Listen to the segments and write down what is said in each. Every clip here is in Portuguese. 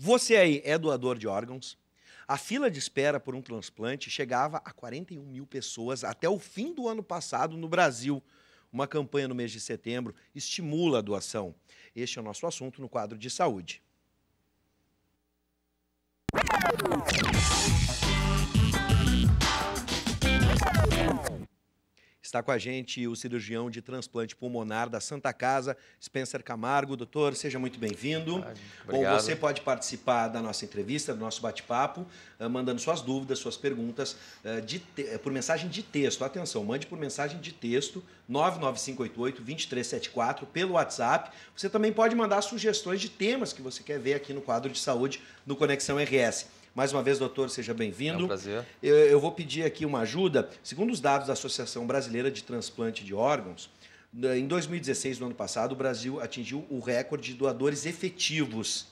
Você aí é doador de órgãos? A fila de espera por um transplante chegava a 41 mil pessoas até o fim do ano passado no Brasil. Uma campanha no mês de setembro estimula a doação. Este é o nosso assunto no quadro de saúde. Está com a gente o cirurgião de transplante pulmonar da Santa Casa, Spencer Camargo. Doutor, seja muito bem-vindo. Bom, você pode participar da nossa entrevista, do nosso bate-papo, mandando suas dúvidas, suas perguntas por mensagem de texto. Atenção, mande por mensagem de texto, 99588-2374, pelo WhatsApp. Você também pode mandar sugestões de temas que você quer ver aqui no quadro de saúde no Conexão RS. Mais uma vez, doutor, seja bem-vindo. É um prazer. Eu vou pedir aqui uma ajuda. Segundo os dados da Associação Brasileira de Transplante de Órgãos, em 2016, no ano passado, o Brasil atingiu o recorde de doadores efetivos,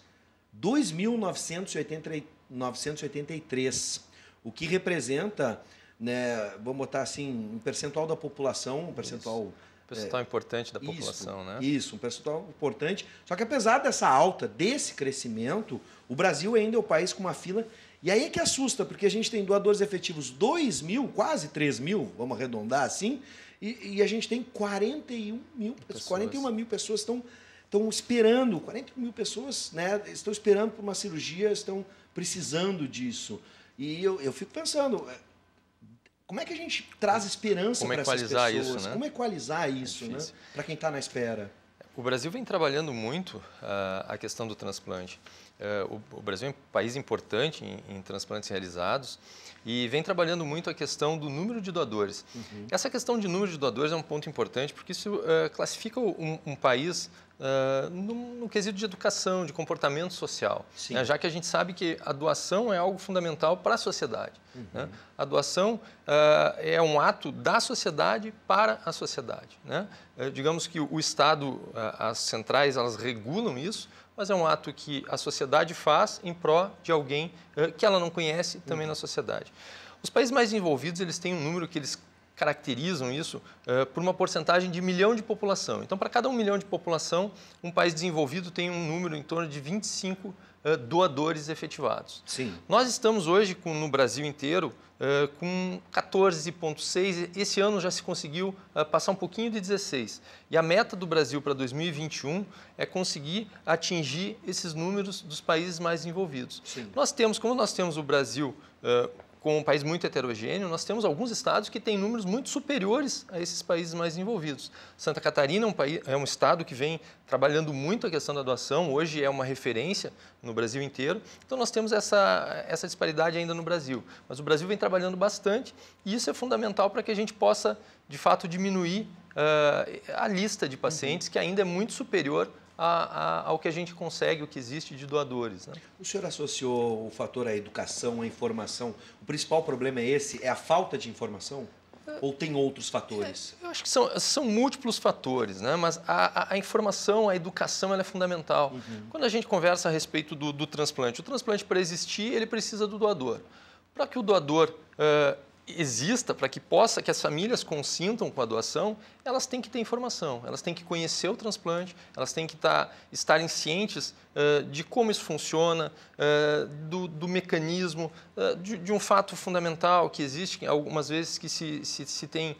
2.983, o que representa, né, vamos botar assim, um percentual da população, um percentual... Percentual importante da população, né? Isso, um percentual importante. Só que apesar dessa alta, desse crescimento, o Brasil ainda é o país com uma fila. E aí é que assusta, porque a gente tem doadores efetivos 2 mil, quase 3 mil, vamos arredondar assim, e a gente tem 41 mil pessoas estão esperando, 41 mil pessoas, né, estão esperando por uma cirurgia, estão precisando disso. E eu fico pensando... Como é que a gente traz esperança para essas pessoas? Isso, né? Como equalizar isso, né? Para quem está na espera? O Brasil vem trabalhando muito a questão do transplante. O Brasil é um país importante em transplantes realizados e vem trabalhando muito a questão do número de doadores. Essa questão de número de doadores é um ponto importante porque isso classifica um país no quesito de educação, de comportamento social, né? Já que a gente sabe que a doação é algo fundamental para a sociedade. Né? A doação é um ato da sociedade para a sociedade. Né? Digamos que o Estado, as centrais, elas regulam isso, mas é um ato que a sociedade faz em pró de alguém que ela não conhece também na sociedade. Os países mais envolvidos, eles têm um número que eles caracterizam isso por uma porcentagem de 1 milhão de população. Então, para cada 1 milhão de população, um país desenvolvido tem um número em torno de 25 doadores efetivados. Sim. Nós estamos hoje, no Brasil inteiro, com 14,6. Esse ano já se conseguiu passar um pouquinho de 16. E a meta do Brasil para 2021 é conseguir atingir esses números dos países mais envolvidos. Sim. Como nós temos o Brasil como um país muito heterogêneo, nós temos alguns estados que têm números muito superiores a esses países mais envolvidos. Santa Catarina é um estado que vem trabalhando muito a questão da doação, hoje é uma referência no Brasil inteiro, então nós temos essa disparidade ainda no Brasil. Mas o Brasil vem trabalhando bastante e isso é fundamental para que a gente possa, de fato, diminuir a lista de pacientes que ainda é muito superior ao que a gente consegue, o que existe de doadores. Né? O senhor associou o fator à educação, à informação. O principal problema é esse? É a falta de informação? Ou tem outros fatores? Eu acho que são múltiplos fatores, né? Mas a informação, a educação, ela é fundamental. Quando a gente conversa a respeito do transplante, o transplante, para existir, ele precisa do doador. Para que o doador exista, para que as famílias consintam com a doação, elas têm que ter informação, elas têm que conhecer o transplante, elas têm que estarem cientes de como isso funciona, do mecanismo, de um fato fundamental que existe, algumas vezes que se tem,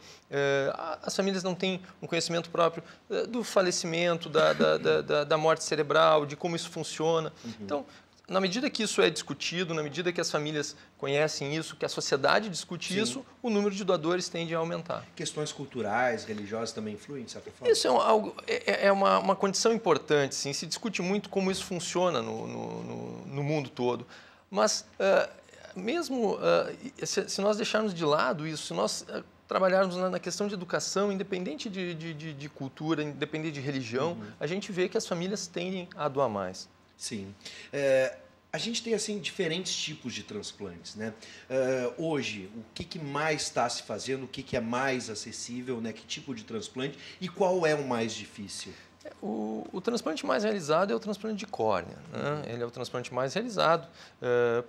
as famílias não têm um conhecimento próprio do falecimento, da morte cerebral, de como isso funciona. Então, na medida que isso é discutido, na medida que as famílias conhecem isso, que a sociedade discute isso, o número de doadores tende a aumentar. Questões culturais, religiosas também influem, de certa forma? Isso é uma condição importante, sim. Se discute muito como isso funciona no mundo todo. Mas, mesmo se nós deixarmos de lado isso, se nós trabalharmos na questão de educação, independente de cultura, independente de religião, a gente vê que as famílias tendem a doar mais. Sim. A gente tem assim diferentes tipos de transplantes, né? Hoje, o que mais está se fazendo, o que é mais acessível, né? Que tipo de transplante e qual é o mais difícil? O transplante mais realizado é o transplante de córnea, né? Ele é o transplante mais realizado,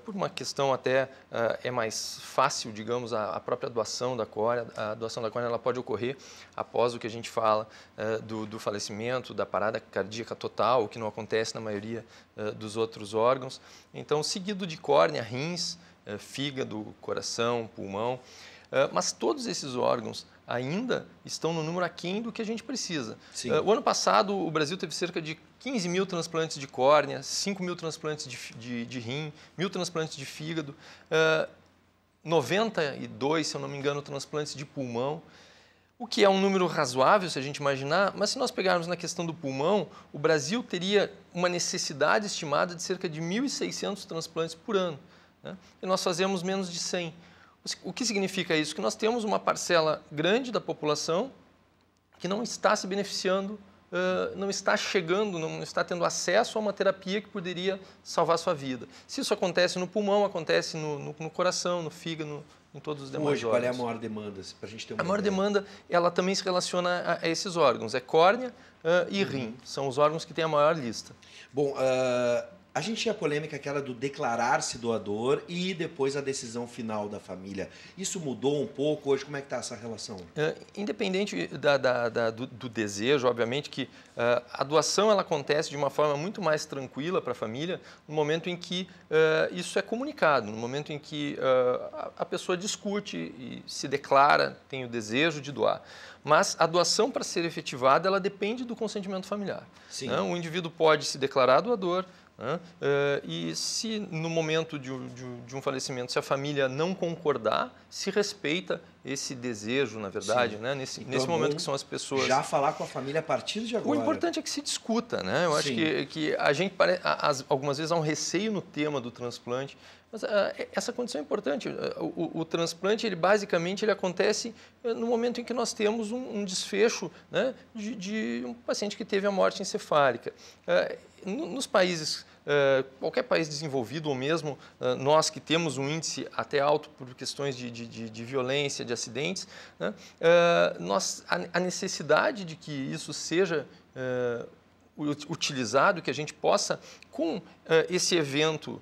por uma questão até, é mais fácil, digamos, a própria doação da córnea. A doação da córnea ela pode ocorrer após o que a gente fala do falecimento, da parada cardíaca total, o que não acontece na maioria dos outros órgãos. Então, seguido de córnea, rins, fígado, coração, pulmão, mas todos esses órgãos ainda estão no número aquém do que a gente precisa. O ano passado, o Brasil teve cerca de 15 mil transplantes de córnea, 5 mil transplantes de rim, 1.000 transplantes de fígado, 92, se eu não me engano, transplantes de pulmão, o que é um número razoável, se a gente imaginar, mas se nós pegarmos na questão do pulmão, o Brasil teria uma necessidade estimada de cerca de 1.600 transplantes por ano, né? E nós fazemos menos de 100. O que significa isso? Que nós temos uma parcela grande da população que não está se beneficiando, não está chegando, não está tendo acesso a uma terapia que poderia salvar sua vida. Se isso acontece no pulmão, acontece no coração, no fígado, em todos os demais órgãos. Hoje, qual é a maior demanda? Para a gente ter uma maior demanda, ela também se relaciona a esses órgãos. É córnea e rim. São os órgãos que têm a maior lista. Bom, a gente tinha a polêmica aquela do declarar-se doador e depois a decisão final da família. Isso mudou um pouco? Hoje, como é que está essa relação? Independente do desejo, obviamente que a doação ela acontece de uma forma muito mais tranquila para a família no momento em que isso é comunicado, no momento em que a pessoa discute e se declara, tem o desejo de doar. Mas a doação, para ser efetivada, ela depende do consentimento familiar. Sim. Né? O indivíduo pode se declarar doador, e se no momento de um falecimento, se a família não concordar, se respeita esse desejo, na verdade, né? Nesse momento que são as pessoas... Já falar com a família a partir de agora. O importante é que se discuta, né? Eu acho que a gente, algumas vezes há um receio no tema do transplante, mas essa condição é importante. O transplante, ele basicamente, ele acontece no momento em que nós temos um desfecho, né, de um paciente que teve a morte encefálica. Nos países, qualquer país desenvolvido, ou mesmo nós que temos um índice até alto por questões de violência, de acidentes, né, a necessidade de que isso seja utilizado, que a gente possa, com esse evento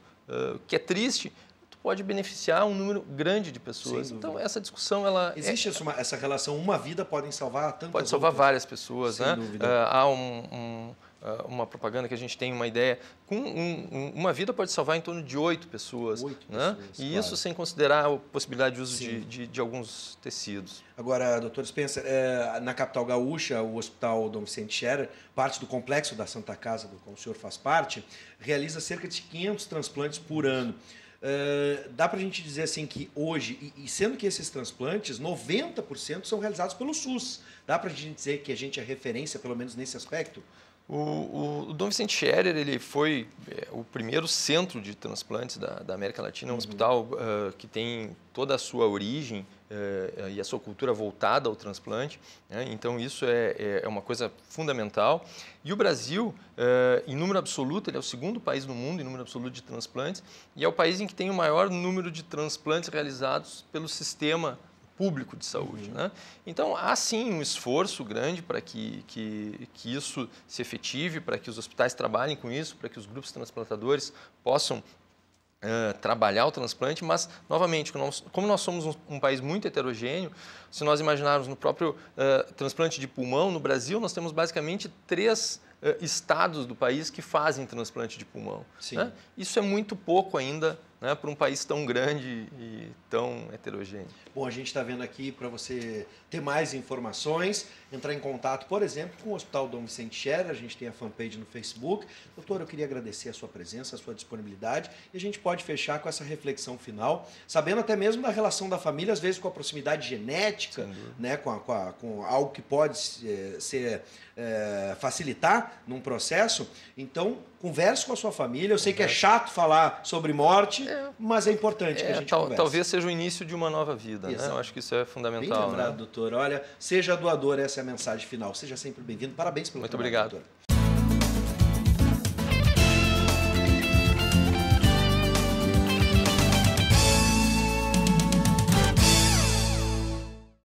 que é triste, pode beneficiar um número grande de pessoas. Então, essa discussão, ela... Existe essa relação, uma vida pode salvar tantas Pode salvar outras. Várias pessoas, Sem né? dúvida. Há uma propaganda que a gente tem uma ideia, uma vida pode salvar em torno de 8 pessoas. 8 né? Pessoas, e isso sem considerar a possibilidade de uso de alguns tecidos. Agora, doutor Spencer, na capital gaúcha, o Hospital Dom Vicente Scherer, parte do complexo da Santa Casa, do qual o senhor faz parte, realiza cerca de 500 transplantes por ano. Dá para a gente dizer assim que hoje, e sendo que esses transplantes, 90% são realizados pelo SUS, dá para a gente dizer que a gente é referência, pelo menos nesse aspecto? O Dom Vicente Scherer, ele foi o primeiro centro de transplantes da América Latina, um hospital que tem toda a sua origem e a sua cultura voltada ao transplante, né? Então, isso é uma coisa fundamental. E o Brasil, em número absoluto, ele é o segundo país no mundo em número absoluto de transplantes e é o país em que tem o maior número de transplantes realizados pelo sistema público de saúde, né? Então, há sim um esforço grande para que isso se efetive, para que os hospitais trabalhem com isso, para que os grupos transplantadores possam trabalhar o transplante, mas, novamente, como nós somos um país muito heterogêneo, se nós imaginarmos no próprio transplante de pulmão, no Brasil, nós temos basicamente 3 estados do país que fazem transplante de pulmão. Né? Isso é muito pouco ainda, né, para um país tão grande e tão heterogêneo. Bom, a gente está vendo aqui para você ter mais informações, entrar em contato, por exemplo, com o Hospital Dom Vicente Scherer, a gente tem a fanpage no Facebook. Doutor, eu queria agradecer a sua presença, a sua disponibilidade, e a gente pode fechar com essa reflexão final, sabendo até mesmo da relação da família, às vezes com a proximidade genética, né, com algo que pode facilitar num processo. Então, converse com a sua família. Eu sei que é chato falar sobre morte, mas é importante que a gente converse. Talvez seja o início de uma nova vida, né? Eu acho que isso é fundamental. Bem lembrado, doutor. Olha, seja doador, essa é a mensagem final. Seja sempre bem-vindo. Parabéns pelo trabalho, Muito obrigado. doutor.